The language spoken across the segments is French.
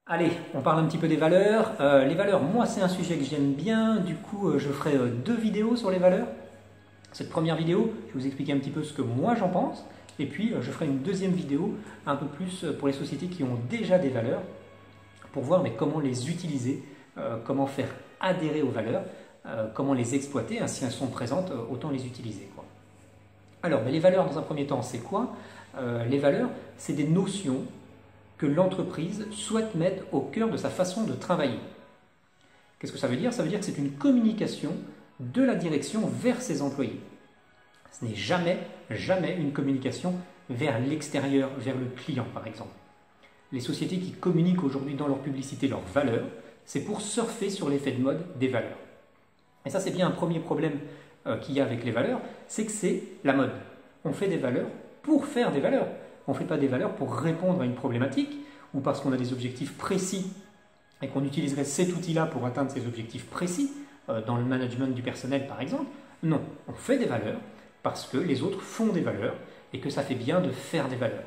Allez, on parle un petit peu des valeurs. Les valeurs, moi, c'est un sujet que j'aime bien. Du coup, je ferai deux vidéos sur les valeurs. Cette première vidéo, je vais vous expliquer un petit peu ce que moi j'en pense. Et puis, je ferai une deuxième vidéo un peu plus pour les sociétés qui ont déjà des valeurs, pour voir comment les utiliser, comment faire adhérer aux valeurs, comment les exploiter. Si elles sont présentes, autant les utiliser, quoi. Alors, les valeurs, dans un premier temps, c'est quoi? Les valeurs, c'est des notions que l'entreprise souhaite mettre au cœur de sa façon de travailler. Qu'est-ce que ça veut dire? Ça veut dire que c'est une communication de la direction vers ses employés. Ce n'est jamais une communication vers l'extérieur, vers le client par exemple. Les sociétés qui communiquent aujourd'hui dans leur publicité leurs valeurs, c'est pour surfer sur l'effet de mode des valeurs. Et ça, c'est bien un premier problème qu'il y a avec les valeurs, c'est que c'est la mode. On fait des valeurs pour faire des valeurs. On ne fait pas des valeurs pour répondre à une problématique ou parce qu'on a des objectifs précis et qu'on utiliserait cet outil-là pour atteindre ces objectifs précis, dans le management du personnel par exemple. Non, on fait des valeurs parce que les autres font des valeurs et que ça fait bien de faire des valeurs.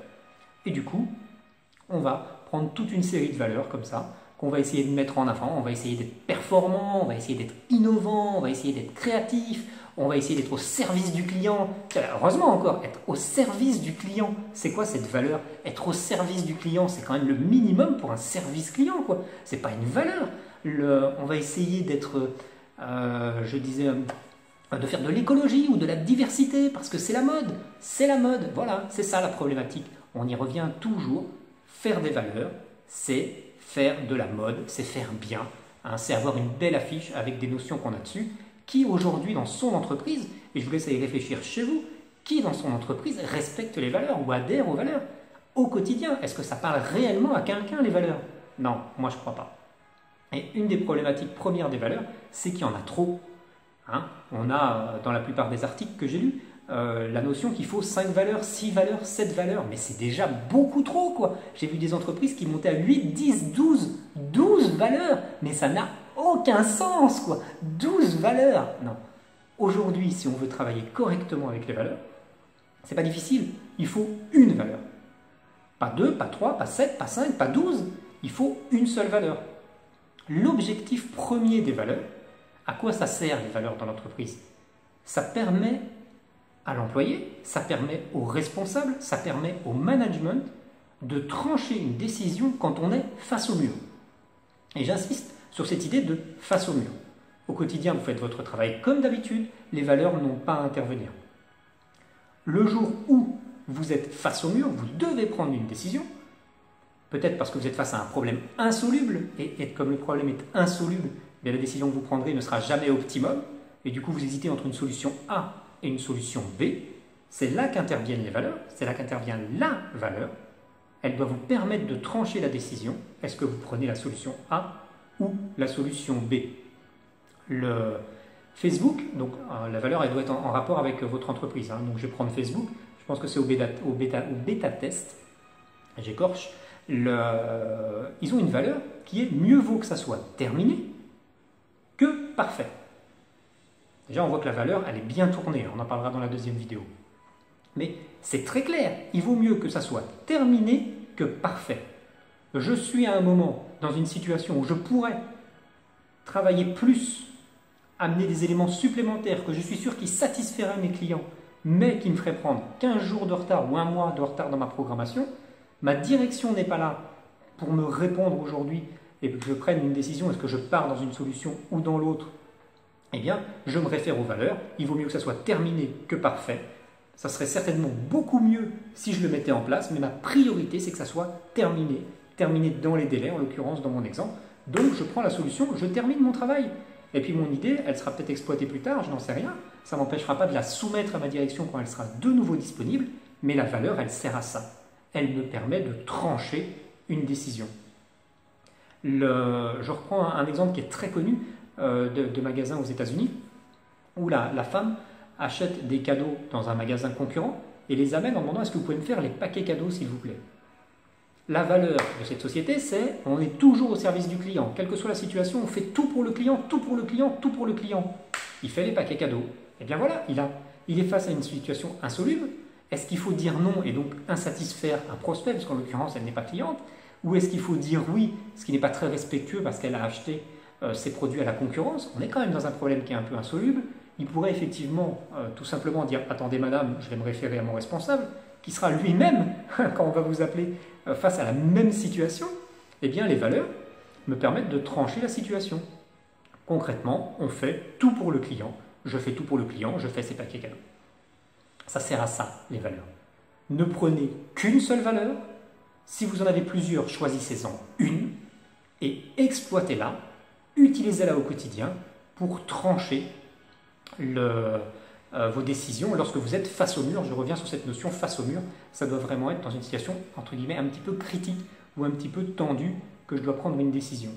Et du coup, on va prendre toute une série de valeurs comme ça, qu'on va essayer de mettre en avant, on va essayer d'être performant, on va essayer d'être innovant, on va essayer d'être créatif, on va essayer d'être au service du client. Heureusement encore, être au service du client, c'est quoi cette valeur? Être au service du client, c'est quand même le minimum pour un service client, quoi. C'est pas une valeur. On va essayer d'être, je disais, de faire de l'écologie ou de la diversité, parce que c'est la mode. C'est la mode, voilà, c'est ça la problématique. On y revient toujours. Faire des valeurs, c'est faire de la mode, c'est faire bien, c'est avoir une belle affiche avec des notions qu'on a dessus. Qui aujourd'hui dans son entreprise, et je vous laisse à y réfléchir chez vous, qui dans son entreprise respecte les valeurs ou adhère aux valeurs au quotidien? Est-ce que ça parle réellement à quelqu'un les valeurs? Non, moi je ne crois pas. Et une des problématiques premières des valeurs, c'est qu'il y en a trop. On a dans la plupart des articles que j'ai lus, la notion qu'il faut 5 valeurs, 6 valeurs, 7 valeurs, mais c'est déjà beaucoup trop, quoi. J'ai vu des entreprises qui montaient à 8, 10, 12 valeurs, mais ça n'a aucun sens, quoi. 12 valeurs. Non. Aujourd'hui, si on veut travailler correctement avec les valeurs, c'est pas difficile. Il faut une valeur. Pas 2, pas 3, pas 7, pas 5, pas 12. Il faut une seule valeur. L'objectif premier des valeurs, à quoi ça sert les valeurs dans l'entreprise? Ça permet à l'employé, ça permet aux responsables, ça permet au management de trancher une décision quand on est face au mur. Et j'insiste sur cette idée de face au mur. Au quotidien, vous faites votre travail comme d'habitude, les valeurs n'ont pas à intervenir. Le jour où vous êtes face au mur, vous devez prendre une décision, peut-être parce que vous êtes face à un problème insoluble, et comme le problème est insoluble, la décision que vous prendrez ne sera jamais optimum, et du coup vous hésitez entre une solution A et une solution B. C'est là qu'interviennent les valeurs, c'est là qu'intervient la valeur. Elle doit vous permettre de trancher la décision. Est-ce que vous prenez la solution A ou la solution B? Le Facebook, donc la valeur, elle doit être en rapport avec votre entreprise. Donc je vais prendre Facebook, je pense que c'est au bêta test, j'écorche. Ils ont une valeur qui est mieux vaut que ça soit terminé que parfait. Déjà, on voit que la valeur, elle est bien tournée. On en parlera dans la deuxième vidéo. Mais c'est très clair. Il vaut mieux que ça soit terminé que parfait. Je suis à un moment dans une situation où je pourrais travailler plus, amener des éléments supplémentaires que je suis sûr qui satisferaient mes clients, mais qui me feraient prendre 15 jours de retard ou un mois de retard dans ma programmation. Ma direction n'est pas là pour me répondre aujourd'hui et que je prenne une décision. Est-ce que je pars dans une solution ou dans l'autre? Eh bien, je me réfère aux valeurs. Il vaut mieux que ça soit terminé que parfait. Ça serait certainement beaucoup mieux si je le mettais en place, mais ma priorité, c'est que ça soit terminé. Terminé dans les délais, en l'occurrence dans mon exemple. Donc, je prends la solution, je termine mon travail. Et puis, mon idée, elle sera peut-être exploitée plus tard, je n'en sais rien. Ça ne m'empêchera pas de la soumettre à ma direction quand elle sera de nouveau disponible. Mais la valeur, elle sert à ça. Elle me permet de trancher une décision. Je reprends un exemple qui est très connu de magasins aux États-Unis où la femme achète des cadeaux dans un magasin concurrent et les amène en demandant: est-ce que vous pouvez me faire les paquets cadeaux s'il vous plaît? La valeur de cette société, c'est on est toujours au service du client. Quelle que soit la situation, on fait tout pour le client, tout pour le client, tout pour le client. Il fait les paquets cadeaux. Et bien voilà, il est face à une situation insoluble. Est-ce qu'il faut dire non et donc insatisfaire un prospect, parce qu'en l'occurrence elle n'est pas cliente? Ou est-ce qu'il faut dire oui, ce qui n'est pas très respectueux parce qu'elle a acheté ses produits à la concurrence? On est quand même dans un problème qui est un peu insoluble. Il pourrait effectivement tout simplement dire « Attendez madame, je vais me référer à mon responsable », qui sera lui-même, quand on va vous appeler face à la même situation. Eh bien, les valeurs me permettent de trancher la situation. Concrètement, on fait tout pour le client. Je fais tout pour le client, je fais ses paquets cadeaux. Ça sert à ça, les valeurs. Ne prenez qu'une seule valeur. Si vous en avez plusieurs, choisissez-en une et exploitez-la, utilisez-la au quotidien pour trancher vos décisions lorsque vous êtes face au mur. Je reviens sur cette notion face au mur. Ça doit vraiment être dans une situation, entre guillemets, un petit peu critique ou un petit peu tendue que je dois prendre une décision.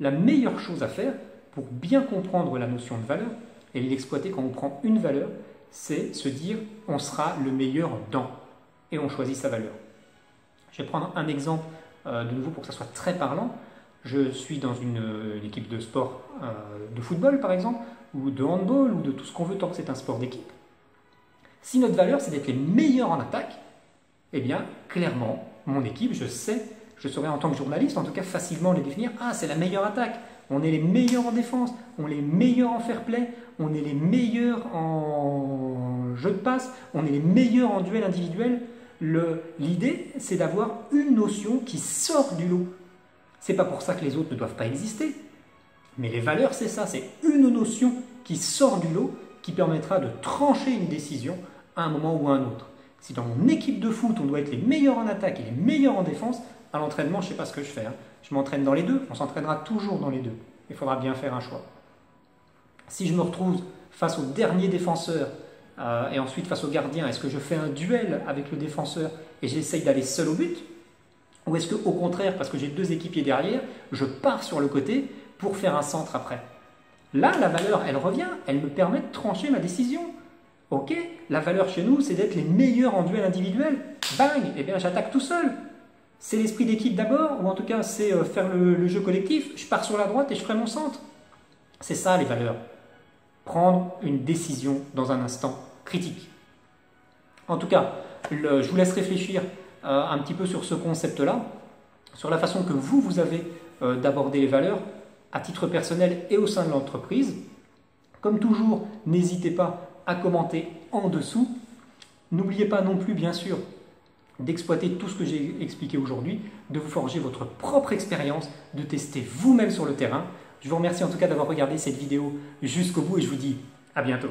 La meilleure chose à faire pour bien comprendre la notion de valeur et l'exploiter quand on prend une valeur, c'est se dire on sera le meilleur dans et on choisit sa valeur. Je vais prendre un exemple de nouveau pour que ça soit très parlant. Je suis dans une équipe de sport de football par exemple, ou de handball, ou de tout ce qu'on veut tant que c'est un sport d'équipe. Si notre valeur c'est d'être les meilleurs en attaque, eh bien clairement, mon équipe, je saurais en tant que journaliste en tout cas facilement les définir. Ah, c'est la meilleure attaque, on est les meilleurs en défense, on est les meilleurs en fair play, on est les meilleurs en jeu de passe, on est les meilleurs en duel individuel. L'idée, c'est d'avoir une notion qui sort du lot. C'est pas pour ça que les autres ne doivent pas exister. Mais les valeurs, c'est ça, c'est une notion qui sort du lot, qui permettra de trancher une décision à un moment ou à un autre. Si dans mon équipe de foot, on doit être les meilleurs en attaque et les meilleurs en défense, à l'entraînement, je ne sais pas ce que je fais. Je m'entraîne dans les deux, on s'entraînera toujours dans les deux. Il faudra bien faire un choix. Si je me retrouve face au dernier défenseur et ensuite face au gardien, est-ce que je fais un duel avec le défenseur et j'essaye d'aller seul au but? Ou est-ce qu'au contraire, parce que j'ai deux équipiers derrière, je pars sur le côté pour faire un centre après? Là, la valeur, elle revient, elle me permet de trancher ma décision. Ok, la valeur chez nous, c'est d'être les meilleurs en duel individuel. Bang, eh bien j'attaque tout seul. C'est l'esprit d'équipe d'abord, ou en tout cas c'est faire le jeu collectif. Je pars sur la droite et je ferai mon centre. C'est ça les valeurs. Prendre une décision dans un instant critique. En tout cas, je vous laisse réfléchir un petit peu sur ce concept-là, sur la façon que vous avez d'aborder les valeurs à titre personnel et au sein de l'entreprise. Comme toujours, n'hésitez pas à commenter en dessous. N'oubliez pas non plus, bien sûr, d'exploiter tout ce que j'ai expliqué aujourd'hui, de vous forger votre propre expérience, de tester vous-même sur le terrain. Je vous remercie en tout cas d'avoir regardé cette vidéo jusqu'au bout et je vous dis à bientôt.